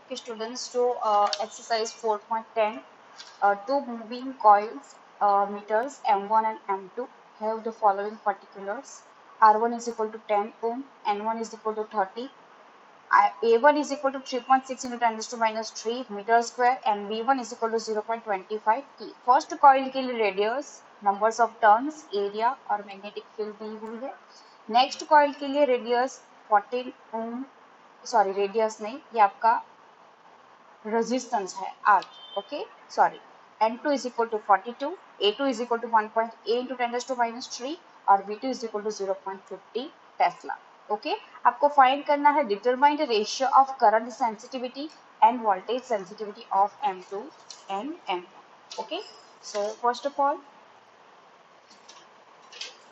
Okay, students, to exercise 4.10, two moving coils meters M1 and M2 have the following particulars. R1 is equal to 10 ohm, N1 is equal to 30, A1 is equal to 3.6 into 10 to minus 3 meter square and B1 is equal to 0.25 T. First coil के लिए radius, numbers of turns, area और magnetic field दी हुई है. Next coil के लिए radius 14 ohm, sorry radius नहीं, ये आपका रेजिस्टेंस है R. Okay sorry, N2 is equal to 42, A2 is equal to 1.8 into 10 to minus 3 और B2 is equal to 0.50 Tesla. Okay, आपको फाइंड करना है determine the ratio of current sensitivity end voltage sensitivity of M2 and M1. Okay, so first of all,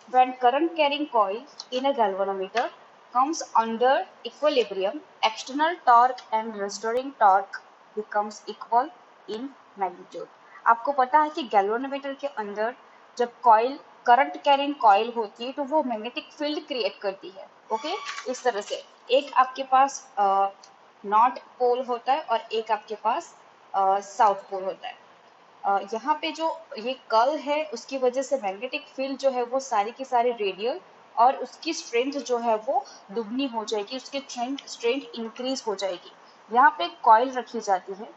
when current carrying coil in a galvanometer comes under equilibrium, external torque and restoring torque becomes equal in magnitude. आपको पता है कि galvanometer के अंदर जब coil current carrying coil होती है तो वो मैग्नेटिक फील्ड क्रिएट करती है. ओके, इस तरह से एक आपके पास नॉर्थ पोल होता है और एक आपके पास साउथ पोल होता है. यहाँ पे जो ये कर्ल है उसकी वजह से मैग्नेटिक फील्ड जो है वो सारी की सारी रेडियल और उसकी स्ट्रेंथ जो है वो दुगनी हो जाएगी, उसकी स्ट्रेंथ इंक्रीज हो जाएगी. यहाँ पे कॉइल रखी जाती है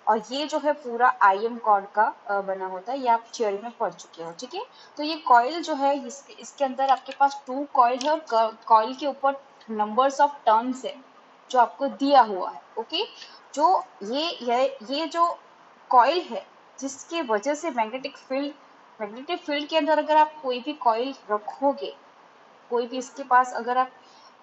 और ये जो है पूरा आईएम कॉर्ड का बना होता है, ये आप थ्योरी में पढ़ चुके हो. ठीक है, तो ये कॉइल जो है इसके अंदर आपके पास टू कॉइल है और कॉइल के ऊपर नंबर्स ऑफ टर्न्स है जो आपको दिया हुआ है. ओके, जो ये जो कॉइल है जिसकी वजह से मैग्नेटिक फील्ड के अंदर अगर आप कोई भी कॉइल रखोगे, कोई भी इसके पास अगर आप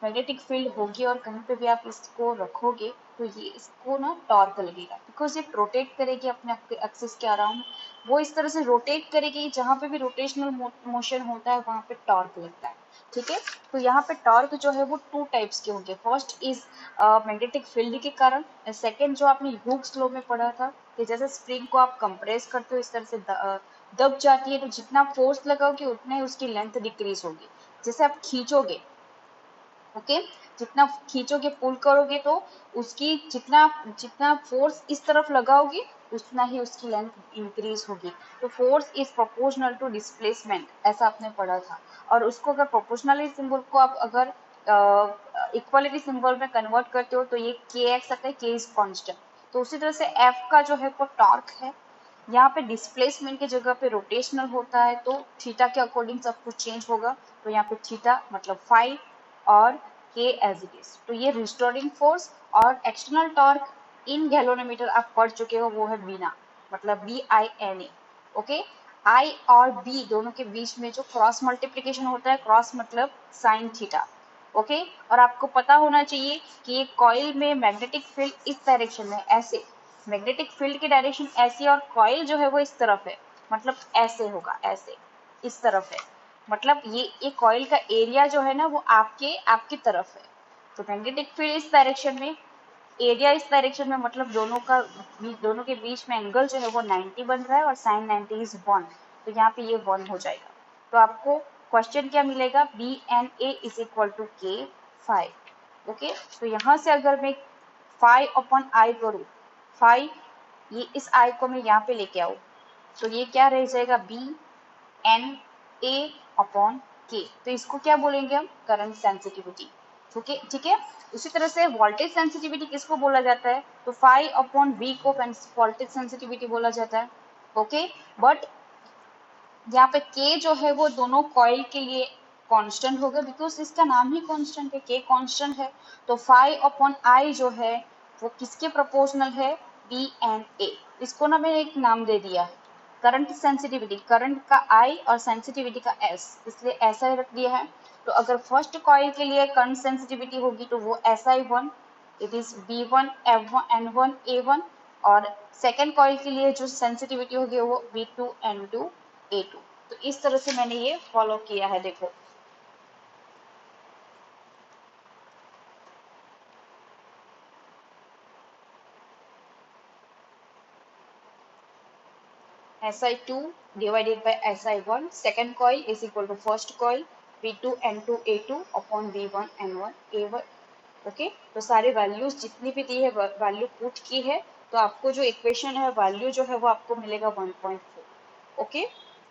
मैग्नेटिक फील्ड होगी और कहीं पे भी आप इसको रखोगे तो ये इसको ना टॉर्क लगेगा, बिकॉज ये रोटेट करेगी अपने एक्सिस के अराउंड. वो इस तरह से रोटेट करेगी, जहाँ पे भी रोटेशनल मोशन होता है वहाँ पे टॉर्क लगता है. ठीक है, तो यहाँ पे टॉर्क जो है वो टू टाइप्स के होंगे. फर्स्ट इज मैग्नेटिक फील्ड के कारण, सेकेंड जो आपने हुक्स लॉ में पढ़ा था कि जैसे स्प्रिंग को आप कंप्रेस करते हो इस तरह से दब जाती है, तो जितना फोर्स लगाओगे उतना ही उसकी लेंथ डिक्रीज होगी. जैसे आप खींचोगे, ओके, जितना खींचोगे पुल करोगे तो उसकी जितना जितना फोर्स इस तरफ लगाओगे उतना ही उसकी लेंथ इंक्रीज होगी. तो force is proportional to displacement, ऐसा आपने पढ़ा था. और उसको अगर प्रोपोर्शनलिटी सिंबल को आप अगर इक्वालिटी सिंबल में कन्वर्ट करते हो तो ये के एक्स आता है, के इज कॉन्स्टेंट. तो उसी तरह से एफ का जो है वो टॉर्क है. यहाँ पे डिस्प्लेसमेंट की जगह पे रोटेशनल होता है तो थीटा के अकॉर्डिंग सब कुछ चेंज होगा. तो यहाँ पे थीटा मतलब 5 और के एज इट इज. तो ये रिस्टोरिंग फोर्स. और एक्सटर्नल टॉर्क इन गैल्वेनोमीटर आप पढ़ चुके हो, वो है बीना, मतलब BINA. ओके, आई और बी दोनों के बीच में जो क्रॉस मल्टीप्लीकेशन होता है, क्रॉस मतलब साइन थीटा. ओके, और आपको पता होना चाहिए कि ये कॉइल में मैग्नेटिक फील्ड इस डायरेक्शन में ऐसे, मैग्नेटिक फील्ड की डायरेक्शन ऐसी और कॉइल जो है वो इस तरफ है, मतलब ऐसे होगा, ऐसे इस तरफ है. मतलब ये कॉइल का एरिया जो है ना वो आपकी तरफ है. तो मैग्नेटिक फील्ड इस डायरेक्शन में, एरिया इस डायरेक्शन में, मतलब दोनों के बीच में एंगल जो है वो 90 बन रहा है और साइन 90 इज 1. तो यहाँ पे ये 1 हो जाएगा. तो आपको क्वेश्चन क्या मिलेगा, BNA is equal to K5. Okay, तो यहाँ से अगर मैं 5 अपॉन आई करूँ, 5 ये इस आई को मैं यहाँ पे लेके आऊँ तो ये क्या रह जाएगा, BNA अपॉन के. तो इसको क्या बोलेंगे हम, करंट सेंसिटिविटी. ठीक है. उसी तरह से वोल्टेज सेंसिटिविटी किसको बोला जाता है, तो 5 अपॉन V को वोल्टेज सेंसिटिविटी बोला जाता है. ओके, बट यहाँ पे K जो है वो दोनों कॉइल के लिए कांस्टेंट होगा, बिकॉज इसका नाम ही कांस्टेंट है, K कांस्टेंट है. तो 5 अपॉन I जो है वो किसके प्रोपोर्शनल है, BNA. इसको ना मैंने एक नाम दे दिया है, करंट सेंसिटिविटी, करंट का I और सेंसिटिविटी का S, इसलिए ऐसा ही रख दिया है. तो अगर फर्स्ट कॉइल के लिए करंट सेंसिटिविटी होगी तो वो SI1, it is B1 F1 N1 A1. और सेकेंड कॉइल के लिए जो सेंसिटिविटी होगी वो B2 N2 A2. तो इस तरह से मैंने ये फॉलो किया है. देखो, SI2 divided by SI1, second coil is equal to first coil B2 N2 A2 upon B1 N1 A1. Okay तो सारे वैल्यूज जितनी भी दी है वैल्यू पुट की है, तो आपको जो इक्वेशन है वैल्यू जो है वो आपको मिलेगा 1.4। ओके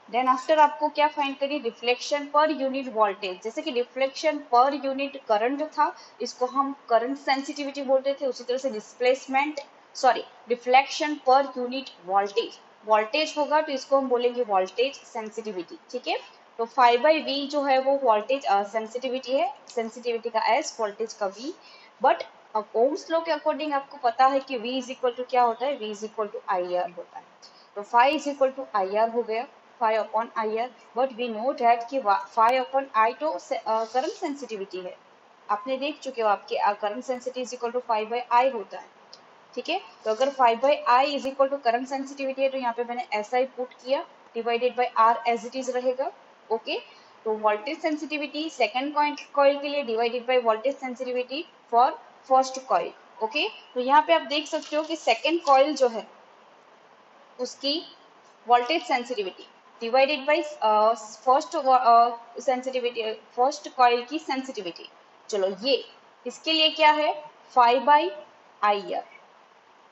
देन आफ्टर आपको क्या फाइंड करिए, रिफ्लेक्शन पर यूनिट वोल्टेज। जैसे कि रिफ्लेक्शन पर यूनिट करंट था, इसको हम करंट सेंसिटिविटी बोलते थे, उसी तरह से displacement sorry reflection per unit voltage, voltage होगा तो इसको हम बोलेंगे वोल्टेज सेंसिटिविटी। ठीक है तो 5/V जो है वो वोल्टेज सेंसिटिविटी है, सेंसिटिविटी का एस, वोल्टेज का V। बट ओम्स लॉ के अकॉर्डिंग आपको पता है कि V इज इक्वल टू क्या होता है, V is equal to IR होता है। तो 5 इज इक्वल टू IR हो गया, 5 upon IR। But we know that कि 5 अपॉन I तो करंट सेंसिटिविटी है, आपने देख चुके हो आपके current sensitivity is equal to 5/I होता है। ठीक है तो अगर 5/I is equal to current sensitivity है, तो यहाँ पे मैंने SI पुट किया, divided by R as it is रहेगा। ओके तो वोल्टेज सेंसिटिविटी सेकंड कॉइल के लिए divided by voltage sensitivity for first coil. Okay तो यहाँ पे आप देख सकते हो कि सेकंड कॉइल जो है उसकी voltage sensitivity divided by first sensitivity, first coil की सेंसिटिविटी। चलो ये इसके लिए क्या है, 5/IR।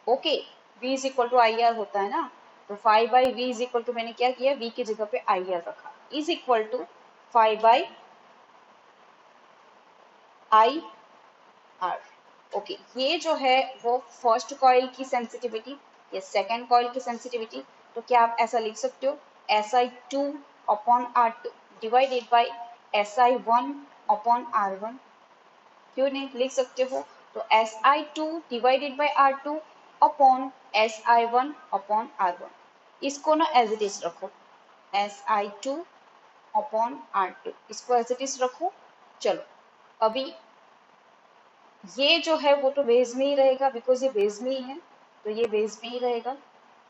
Okay V is equal to IR होता है ना, तो 5/V इज इक्वल टू मैंने क्या किया, V की जगह पे IR रखा, is equal to 5/IR। Okay ये जो है वो फर्स्ट कॉइल की सेंसिटिविटी, ये सेकंड कॉइल की सेंसिटिविटी। तो क्या आप ऐसा लिख सकते हो, SI2 upon R2 divided by SI1 upon R1, क्यों नहीं लिख सकते हो। तो SI2 divided by R2 upon SI1 upon R1, इसको ना एज इट इज रखो, SI2 अपॉन R2 इसको एज इट इज रखो। चलो अभी ये जो है वो तो बेस में ही रहेगा, बिकॉज ये बेस में ही है, तो ये बेस में ही रहेगा।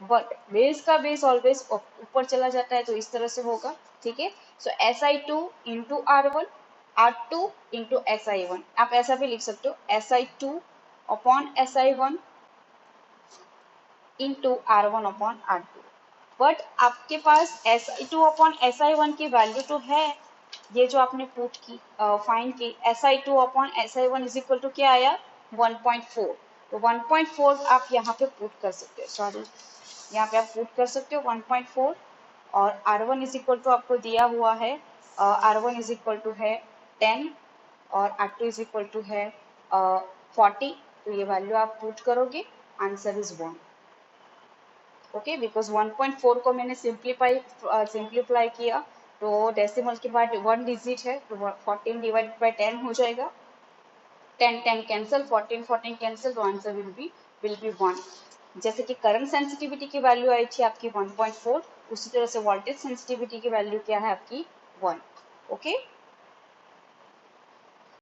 बट बेस का बेस ऑलवेज ऊपर चला जाता है, तो इस तरह से होगा। ठीक है सो SI2 into R1, R2 into SI1, आप ऐसा भी लिख सकते हो, SI2 upon SI1 into R1 upon R2। But आपके पास SI2 अपॉन SI1 की वैल्यू तो है, ये जो आपने पुट की फाइंड की, SI2 upon SI1 is equal to क्या आया, 1.4। तो 1.4 आप यहाँ पे पुट कर सकते हो, सॉरी यहाँ पे आप पुट कर सकते हो 1.4। और R1 इज इक्वल टू आपको दिया हुआ है, R1 इज इक्वल टू है 10 और R2 इज इक्वल टू है 40। तो ये वैल्यू आप पुट करोगे, आंसर इज 1। ओके बिकॉज 1.4 को मैंने सिंप्लीफाई किया, तो डेसिमल के बाद 1 डिजिट है, तो 14 डिवाइडेड बाय 10 हो जाएगा, 10 10 कैंसिल, 14 14 कैंसिल, तो आंसर विल बी 1। जैसे कि करंट सेंसिटिविटी की वैल्यू आई थी आपकी 1.4, उसी तरह से वोल्टेज सेंसिटिविटी की वैल्यू क्या है आपकी 1। ओके